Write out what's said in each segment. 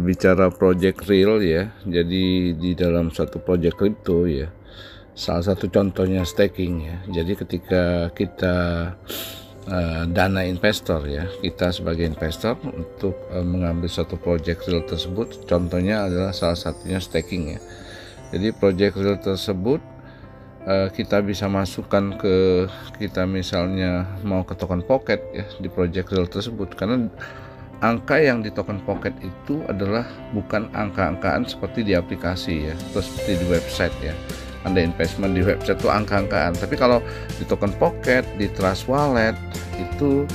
berbicara project real ya, jadi di dalam satu project crypto ya, salah satu contohnya staking ya. Jadi ketika kita dana investor ya, kita sebagai investor untuk mengambil satu project real tersebut, contohnya adalah salah satunya staking ya. Jadi project real tersebut kita bisa masukkan ke, kita misalnya mau ke token pocket ya di project real tersebut, karena angka yang di token pocket itu adalah bukan angka-angkaan seperti di aplikasi ya, atau seperti di website ya. Anda investment di website itu angka-angkaan, tapi kalau di token pocket, di Trust Wallet itu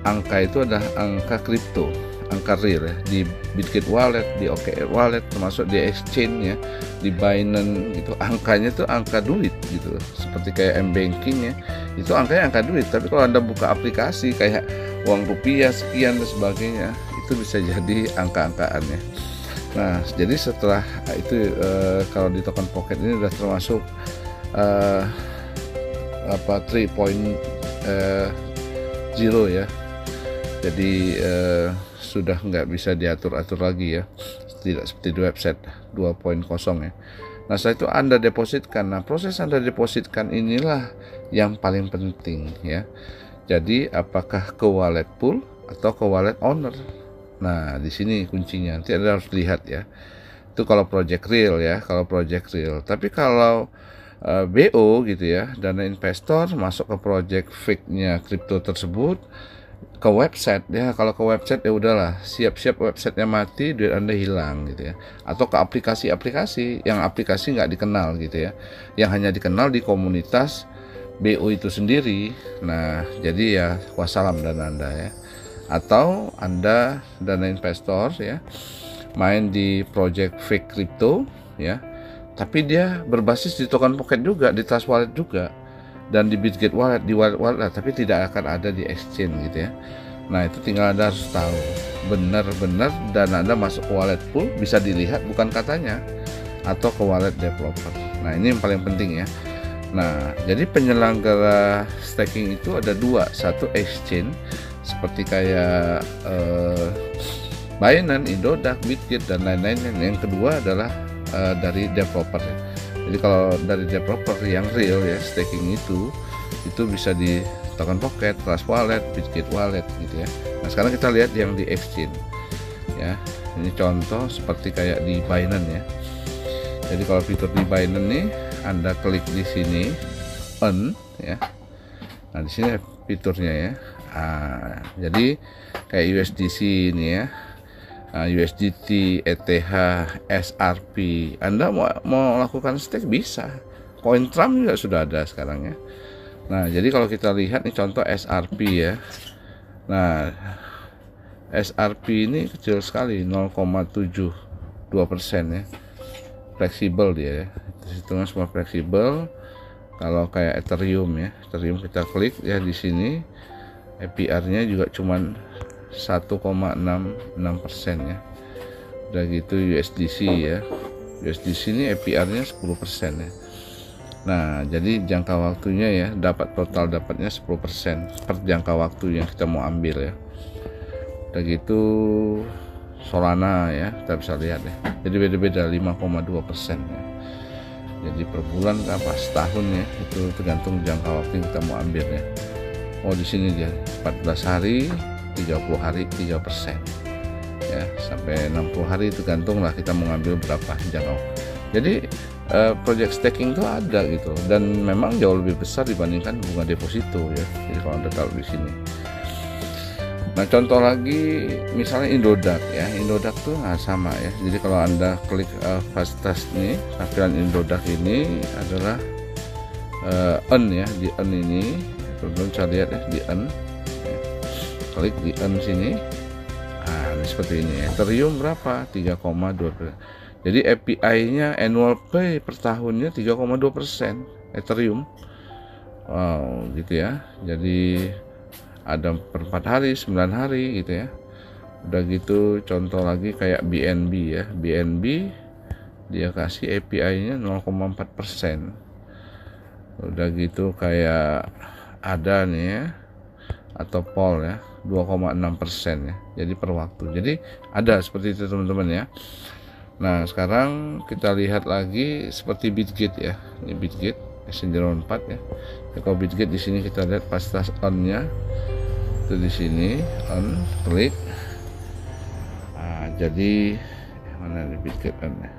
angka itu adalah angka kripto, angka real ya. Di Bitget Wallet, di OKX Wallet, termasuk di exchange ya, di Binance gitu, angkanya itu angka duit gitu, seperti kayak M-banking ya, itu angkanya angka duit. Tapi kalau Anda buka aplikasi kayak uang rupiah sekian dan sebagainya, itu bisa jadi angka-angkaan ya. Nah, jadi setelah itu kalau di token pocket ini sudah termasuk 3.0 ya. Jadi sudah nggak bisa diatur-atur lagi ya, tidak seperti di website 2.0 ya. Nah, setelah itu Anda depositkan. Nah, proses Anda depositkan inilah yang paling penting ya. Jadi apakah ke wallet pool atau ke wallet owner? Nah, di sini kuncinya. Nanti Anda harus lihat ya. Itu kalau project real ya, kalau project real. Tapi kalau BO gitu ya, dana investor masuk ke project fake-nya kripto tersebut, ke website ya. Kalau ke website ya udahlah, siap-siap websitenya mati, duit Anda hilang gitu ya. Atau ke aplikasi-aplikasi yang aplikasi nggak dikenal gitu ya, yang hanya dikenal di komunitas BO itu sendiri. Nah, jadi ya wassalam dana Anda ya. Atau Anda dana investor ya, main di project fake crypto ya, tapi dia berbasis di token pocket juga, di Trust Wallet juga, dan di Bitget Wallet, di wallet, tapi tidak akan ada di exchange gitu ya. Nah, itu tinggal Anda harus tahu benar-benar dana Anda masuk ke wallet pool, bisa dilihat bukan katanya, atau ke wallet developer. Nah, ini yang paling penting ya. Nah, jadi penyelenggara staking itu ada dua, satu exchange seperti kayak Binance, Indodax, Bitget dan lain-lain. Yang kedua adalah dari developer. Jadi kalau dari developer yang real ya, staking itu bisa di token pocket, Trust Wallet, Bitget Wallet gitu ya. Nah, sekarang kita lihat yang di exchange ya. Ini contoh seperti kayak di Binance ya. Jadi kalau fitur di Binance nih, Anda klik di sini earn ya. Nah, di sini fiturnya ya. Jadi kayak USDC ini ya, USDT, ETH, SRP. Anda mau lakukan stake bisa. CoinTrump juga sudah ada sekarang ya. Nah, jadi kalau kita lihat nih contoh SRP ya. Nah, SRP ini kecil sekali, 0,72% ya. Fleksibel dia ya. Hitungan semua fleksibel. Kalau kayak Ethereum ya, Ethereum kita klik ya di sini, APR-nya juga cuman 1,66% ya. Udah gitu USDC ya. USDC ini APR-nya 10% ya. Nah, jadi jangka waktunya ya, total dapatnya 10% per jangka waktu yang kita mau ambil ya. Udah gitu Solana ya, kita bisa lihat ya. Jadi beda-beda 5,2% ya. Jadi per bulan apa setahun ya, itu tergantung jangka waktu yang kita mau ambil ya. Oh, di sini dia 14 hari, 30 hari 3% ya, sampai 60 hari tergantung lah kita mengambil berapa jangka waktu. Jadi project staking itu ada gitu, dan memang jauh lebih besar dibandingkan bunga deposito ya. Jadi kalau Anda taruh di sini. Nah, contoh lagi misalnya Indodax ya. Indodax tuh sama ya. Jadi kalau Anda klik Fastas nih, tampilan Indodax ini adalah earn ya, di earn ini. Teman-teman bisa lihat ya, di earn ya. Klik di earn sini. Nah, ini seperti ini. Ethereum berapa? 3,2%. Jadi API-nya annual pay per tahunnya 3,2% Ethereum. Wow, gitu ya. Jadi ada per 4 hari, 9 hari gitu ya. Udah gitu contoh lagi kayak BNB ya. BNB dia kasih API-nya 0,4%. Udah gitu kayak ada nih ya, atau Pol ya. 2,6% ya. Jadi per waktu. Jadi ada seperti itu teman-teman ya. Nah, sekarang kita lihat lagi seperti Bitget ya. Ini Bitget Messenger 4 ya. Kalau Bitget di sini kita lihat fasilitas on-nya. Itu di sini on, klik. Nah, jadi mana di Bitget on-nya?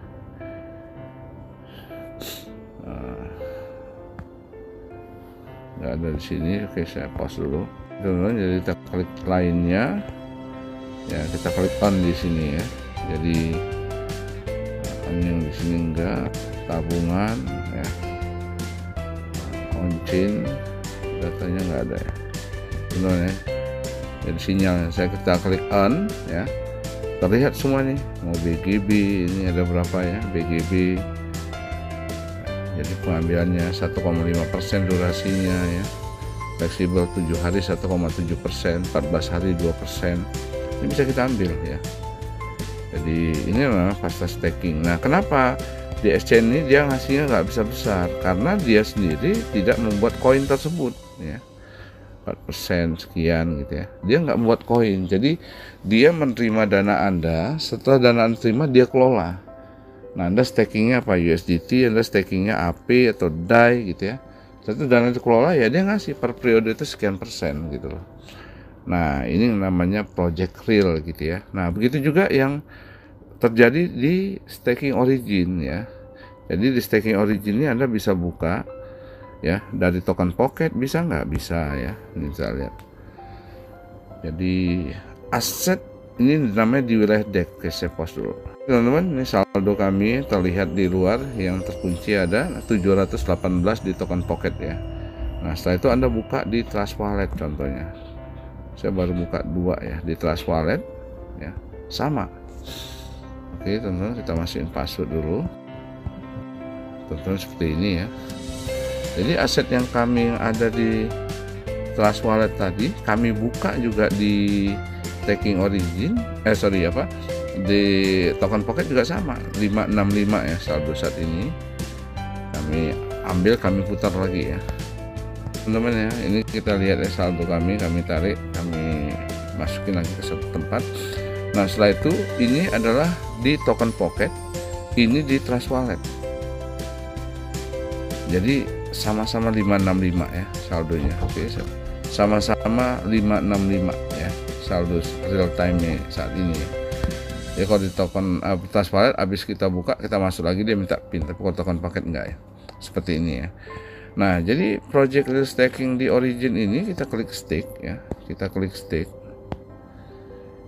Nggak ada di sini. Oke, saya pause dulu. Jadi kita klik lainnya ya, kita klik on di sini ya. Jadi on yang di sini enggak, tabungan ya, on chain datanya nggak ada ya, benar ya. Jadi sinyal kita klik on ya, terlihat semua nih, mau BGB ini ada berapa ya, BGB. Jadi pengambilannya 1,5% durasinya ya, fleksibel 7 hari 1,7%, 14 hari 2%. Ini bisa kita ambil ya. Jadi ini memang fasilitas staking. Nah, kenapa di exchange ini dia ngasihnya nggak besar-besar? Karena dia sendiri tidak membuat koin tersebut ya, 4% sekian gitu ya. Dia nggak membuat koin. Jadi dia menerima dana Anda, setelah dana Anda terima dia kelola. Nah, Anda stakingnya apa? USDT, Anda stakingnya AP atau DAI gitu ya. Setelah dana dikelola ya dia ngasih per periode itu sekian persen gitu loh. Nah, ini namanya project real gitu ya. Nah, begitu juga yang terjadi di staking origin ya. Jadi di staking origin ini Anda bisa buka ya dari token pocket, bisa nggak? Bisa ya. Ini kita lihat. Jadi aset ini namanya di wilayah DEX. Oke, saya pause dulu. Teman-teman, ini saldo kami terlihat di luar yang terkunci ada 718 di token pocket ya. Nah, setelah itu Anda buka di Trust Wallet contohnya. Saya baru buka 2 ya di Trust Wallet ya, sama. Oke, teman-teman, kita masukin password dulu. Teman-teman, seperti ini ya. Jadi aset yang kami yang ada di Trust Wallet tadi kami buka juga di staking origin, di token pocket juga sama, 565 ya saldo saat ini. Kami ambil, kami putar lagi ya teman-teman ya. Ini kita lihat ya saldo kami tarik, kami masukin lagi ke satu tempat. Nah, setelah itu ini adalah di token pocket, ini di Trust Wallet. Jadi sama-sama 565 ya saldonya. Oke, sama-sama 565 ya saldo real time nya saat ini ya. Ya kalau di token Trust Wallet habis kita buka, kita masuk lagi dia minta PIN, tapi kalau token paket enggak ya. Seperti ini ya. Nah, jadi project real staking di origin ini kita klik stake ya. Kita klik stake.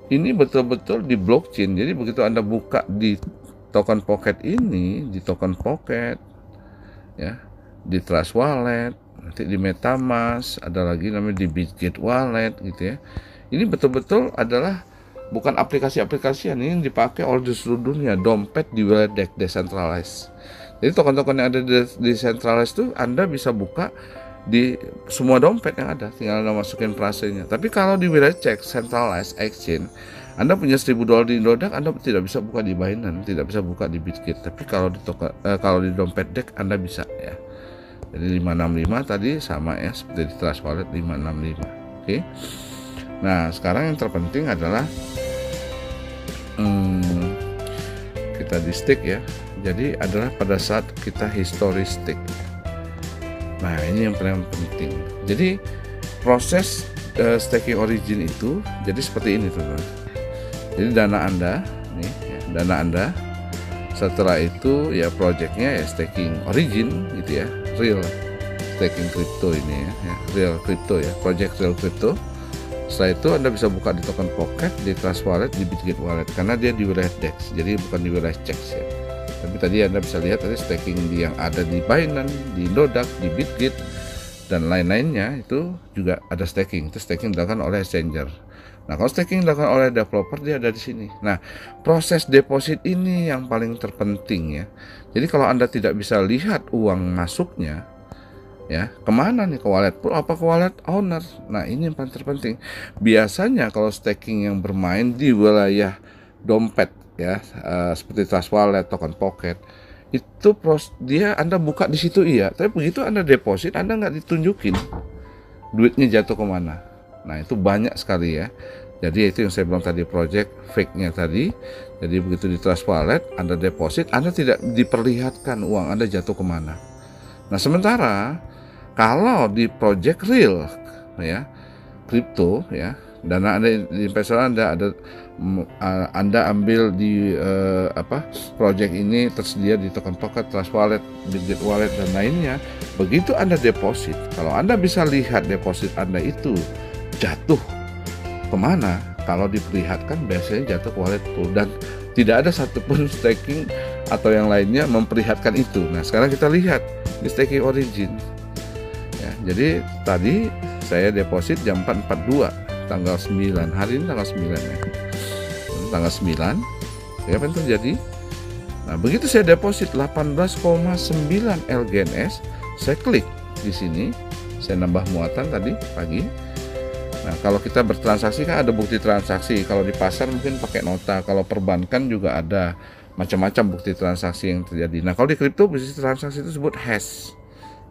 Ini betul-betul di blockchain. Jadi begitu Anda buka di token pocket ini, di token pocket ya, di Trust Wallet, nanti di MetaMask, ada lagi namanya di Bitget Wallet gitu ya. Ini betul-betul adalah bukan aplikasi-aplikasi yang dipakai oleh di seluruh dunia, dompet di wilayah DEX decentralized. Jadi token-token yang ada di decentralized itu Anda bisa buka di semua dompet yang ada, tinggal Anda masukin frasenya. Tapi kalau di wilayah cek centralized exchange, Anda punya $1.000 di Indodax, Anda tidak bisa buka di Binance, tidak bisa buka di Bitget. Tapi kalau di kalau di dompet DEX Anda bisa ya. Jadi 565 tadi sama ya seperti di Trust Wallet 565. Oke. Nah, sekarang yang terpenting adalah kita di stake ya. Jadi adalah pada saat kita history stake. Nah, ini yang paling penting. Jadi proses staking origin itu jadi seperti ini teman-teman. Jadi dana Anda nih ya, dana Anda. Setelah itu ya projectnya ya staking origin gitu ya, real staking crypto ini ya, real crypto ya, project real crypto. Setelah itu Anda bisa buka di token pocket, di Trust Wallet, di Bitget Wallet karena dia di wilayah DEX, jadi bukan di wilayah CEX ya. Tapi tadi Anda bisa lihat tadi staking yang ada di Binance, di Indodax, di Bitget dan lain-lainnya itu juga ada staking. Itu staking dilakukan oleh exchanger. Nah, kalau staking dilakukan oleh developer dia ada di sini. Nah, proses deposit ini yang paling terpenting ya. Jadi kalau Anda tidak bisa lihat uang masuknya ya, kemana nih, ke wallet pool apa ke wallet owner? Nah, ini yang paling terpenting. Biasanya kalau staking yang bermain di wilayah dompet ya, seperti Trust Wallet, token pocket, itu dia Anda buka di situ iya, tapi begitu Anda deposit Anda nggak ditunjukin duitnya jatuh kemana. Nah itu banyak sekali ya. Jadi itu yang saya bilang tadi, project fake-nya tadi. Jadi begitu di Trust Wallet Anda deposit, Anda tidak diperlihatkan uang Anda jatuh kemana. Nah sementara kalau di project real ya, kripto ya, dana Anda di investor Anda Anda ambil di project ini tersedia di token Pocket, Trust Wallet, Bitget Wallet dan lainnya. Begitu Anda deposit, kalau Anda bisa lihat deposit Anda itu jatuh kemana, kalau diperlihatkan biasanya jatuh ke wallet pool dan tidak ada satupun staking atau yang lainnya memperlihatkan itu. Nah sekarang kita lihat di staking origin ya, jadi tadi saya deposit jam 4.42 tanggal 9, hari ini tanggal 9 ya, tanggal 9 ya, apa yang terjadi? Nah begitu saya deposit 18,9 LGNS, saya klik di sini, saya nambah muatan tadi pagi. Nah, kalau kita bertransaksi kan ada bukti transaksi. Kalau di pasar mungkin pakai nota. Kalau perbankan juga ada macam-macam bukti transaksi yang terjadi. Nah, kalau di kripto bukti transaksi itu disebut hash.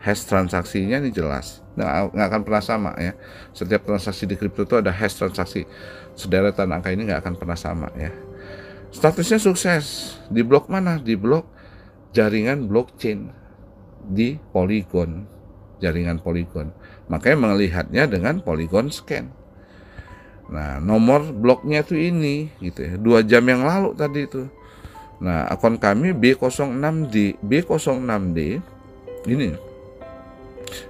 Hash transaksinya ini jelas. Nah, nggak akan pernah sama ya. Setiap transaksi di kripto itu ada hash transaksi. Sederetan angka ini nggak akan pernah sama ya. Statusnya sukses. Di blok mana? Di blok jaringan blockchain di Polygon. Jaringan Polygon. Makanya melihatnya dengan Polygon scan. Nah, nomor bloknya itu ini gitu ya. 2 jam yang lalu tadi itu. Nah, akun kami B06D. B06D ini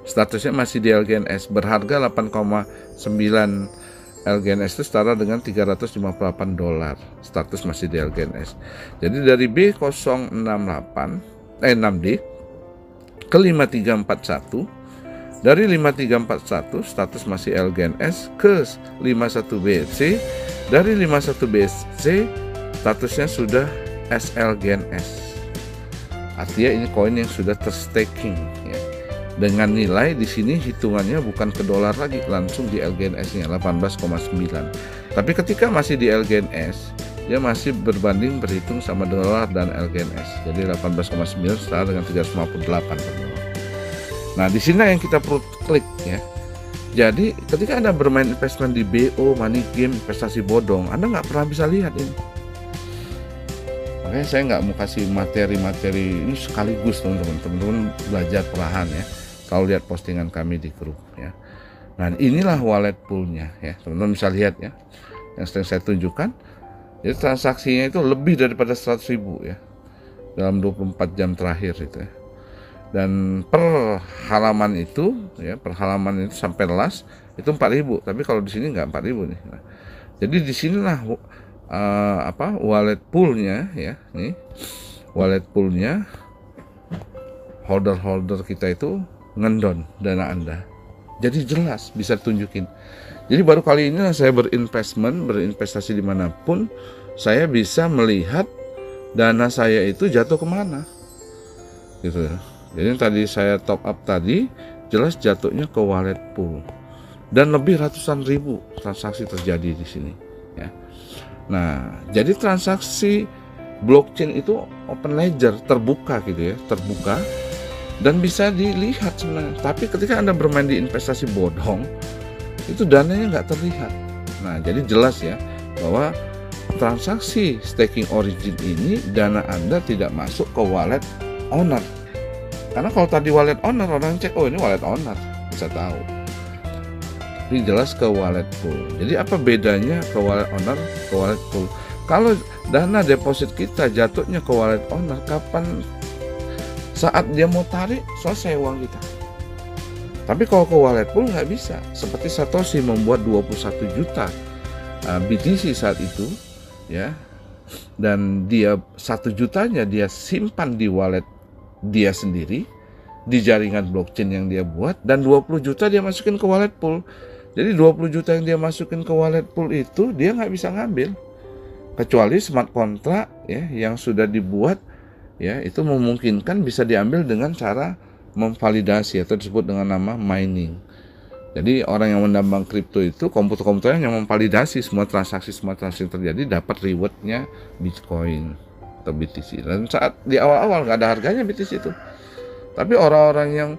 statusnya masih di LGNS, berharga 8,9 LGNS itu setara dengan $358. Status masih di LGNS. Jadi dari B068 6D ke 5341, dari 5341 status masih LGNS ke 51BC, dari 51BC statusnya sudah SLGNS. Artinya ini koin yang sudah terstaking ya. Dengan nilai di sini hitungannya bukan ke dolar lagi, langsung di LGNS-nya 18,9. Tapi ketika masih di LGNS, dia masih berbanding berhitung sama dolar dan LGNS. Jadi 18,9 setara dengan 358 per dolar. Nah, di sini yang kita perlu klik ya. Jadi, ketika Anda bermain investment di BO, money game, investasi bodong, Anda nggak pernah bisa lihat ini. Makanya saya nggak mau kasih materi-materi ini sekaligus, teman-teman. Teman-teman belajar perlahan ya. Kalau lihat postingan kami di grup ya. Nah, inilah wallet poolnya ya. Teman-teman bisa lihat ya. Yang sering saya tunjukkan. Jadi transaksinya itu lebih daripada 100.000 ya. Dalam 24 jam terakhir itu ya. Dan per halaman itu ya, per halaman itu sampai las itu 4.000, tapi kalau di sini nggak 4.000 nih. Nah, jadi di sinilah wallet poolnya ya, nih wallet poolnya holder kita itu ngendon dana Anda. Jadi jelas bisa tunjukin. Jadi baru kali ini saya berinvestasi dimanapun, saya bisa melihat dana saya itu jatuh kemana, gitu. Jadi tadi saya top up tadi jelas jatuhnya ke wallet pool dan lebih ratusan ribu transaksi terjadi di sini ya. Nah, jadi transaksi blockchain itu open ledger, terbuka gitu ya, terbuka dan bisa dilihat sebenarnya. Tapi ketika Anda bermain di investasi bodong, itu dananya nggak terlihat. Nah, jadi jelas ya bahwa transaksi staking origin ini dana Anda tidak masuk ke wallet owner. Karena kalau tadi wallet owner, orang cek, oh ini wallet owner, bisa tahu. Ini jelas ke wallet pool. Jadi apa bedanya ke wallet owner, ke wallet pool? Kalau dana deposit kita jatuhnya ke wallet owner, kapan saat dia mau tarik, selesai uang kita. Tapi kalau ke wallet pool nggak bisa. Seperti Satoshi membuat 21 juta BTC saat itu, ya, dan dia 1 jutanya dia simpan di wallet dia sendiri di jaringan blockchain yang dia buat, dan 20 juta dia masukin ke wallet pool. Jadi 20 juta yang dia masukin ke wallet pool itu dia nggak bisa ngambil kecuali smart contract ya yang sudah dibuat ya, itu memungkinkan bisa diambil dengan cara memvalidasi atau disebut dengan nama mining. Jadi orang yang menambang kripto itu komputer-komputer yang memvalidasi semua transaksi yang terjadi, dapat rewardnya Bitcoin atau BTC. Dan saat di awal-awal nggak ada harganya BTC itu, tapi orang-orang yang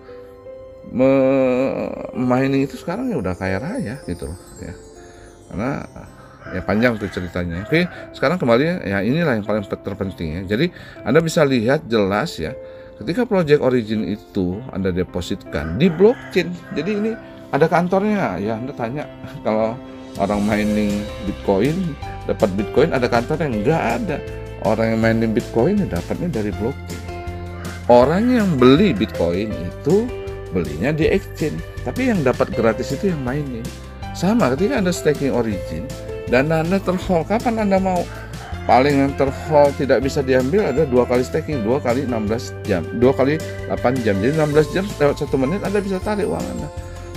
mining itu sekarang ya udah kaya raya gitu loh ya. Karena ya panjang tuh ceritanya. Oke, sekarang kembali ya, inilah yang paling terpenting ya. Jadi Anda bisa lihat jelas ya, ketika project origin itu Anda depositkan di blockchain. Jadi ini ada kantornya ya. Anda tanya kalau orang mining Bitcoin dapat Bitcoin ada kantornya? Enggak ada. Orang yang mining Bitcoin ya dapatnya dari blockchain. Orang yang beli Bitcoin itu belinya di exchange, tapi yang dapat gratis itu yang mining. Sama ketika Anda staking origin, dana Anda terhold kapan Anda mau. Paling yang terhold tidak bisa diambil ada 2 kali staking, 2 kali 16 jam, 2 kali 8 jam. Jadi 16 jam lewat 1 menit Anda bisa tarik uang Anda.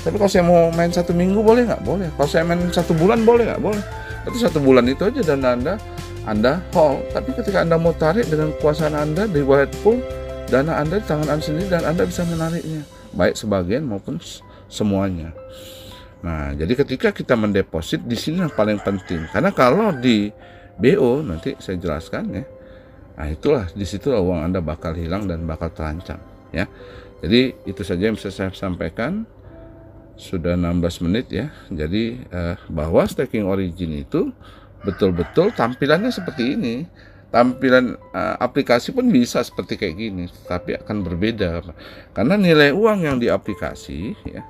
Tapi kalau saya mau main 1 minggu boleh nggak? Boleh. Kalau saya main 1 bulan boleh nggak? Boleh. Tapi 1 bulan itu aja dana Anda hold. Tapi ketika Anda mau tarik dengan kekuasaan Anda di wallet pool, dana Anda di tangan Anda sendiri dan Anda bisa menariknya, baik sebagian maupun semuanya. Nah, jadi ketika kita mendeposit di sini yang paling penting, karena kalau di BO nanti saya jelaskan ya. Nah, itulah di situ uang Anda bakal hilang dan bakal terancam ya. Jadi itu saja yang bisa saya sampaikan. Sudah 16 menit ya. Jadi bahwa staking origin itu betul-betul tampilannya seperti ini. Tampilan aplikasi pun bisa seperti kayak gini, tapi akan berbeda karena nilai uang yang di aplikasi ya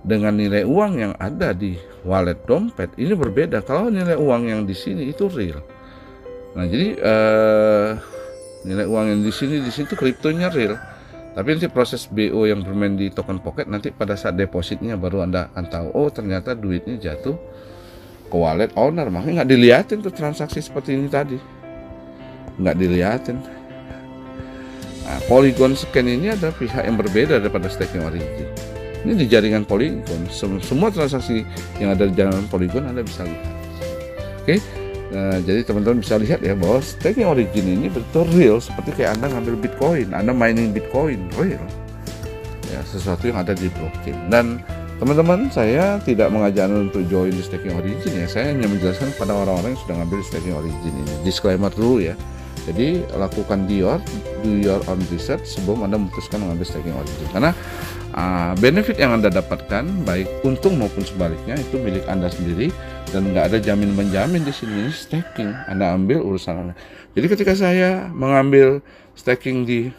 dengan nilai uang yang ada di wallet dompet ini berbeda. Kalau nilai uang yang di sini itu real. Nah, jadi nilai uang yang di sini itu kriptonya real. Tapi nanti proses BO yang bermain di token pocket nanti pada saat depositnya baru Anda akan tahu, oh ternyata duitnya jatuh ke wallet owner. Makanya nggak dilihatin tuh transaksi seperti ini tadi. Nggak dilihatin. Nah, Polygon Scan ini ada pihak yang berbeda daripada staking origin. Ini di jaringan Polygon, semua transaksi yang ada di jaringan Polygon Anda bisa lihat. Oke, jadi teman-teman bisa lihat ya bahwa staking origin ini betul real, seperti kayak Anda ngambil Bitcoin, Anda mining Bitcoin real, ya sesuatu yang ada di blockchain. Dan teman-teman, saya tidak mengajak Anda untuk join di staking origin ya, saya hanya menjelaskan kepada orang-orang yang sudah ngambil staking origin ini. Disclaimer dulu ya. Jadi lakukan do your own research sebelum Anda memutuskan mengambil staking origin. Karena benefit yang Anda dapatkan baik untung maupun sebaliknya itu milik Anda sendiri dan nggak ada jamin menjamin di sini. Staking Anda ambil urusan Anda. Jadi ketika saya mengambil staking di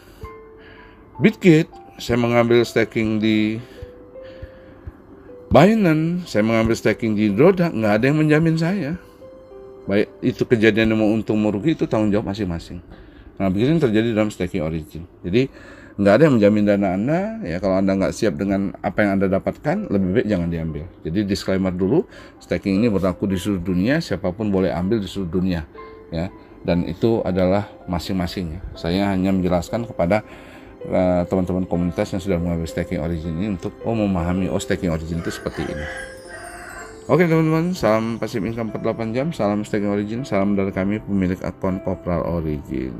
Bitgate, saya mengambil staking di Binance, saya mengambil staking di Roda, nggak ada yang menjamin saya. Baik itu kejadian mau untung mau rugi itu tanggung jawab masing-masing. Nah, begini terjadi dalam staking origin. Jadi nggak ada yang menjamin dana Anda ya. Kalau Anda nggak siap dengan apa yang Anda dapatkan, lebih baik jangan diambil. Jadi disclaimer dulu, staking ini berlaku di seluruh dunia, siapapun boleh ambil di seluruh dunia ya. Dan itu adalah masing-masing ya. Saya hanya menjelaskan kepada teman-teman komunitas yang sudah mengambil staking origin ini untuk memahami staking origin itu seperti ini. Oke teman-teman, salam passive income 48 jam, salam staking origin, salam dari kami pemilik akun Kopral Origin.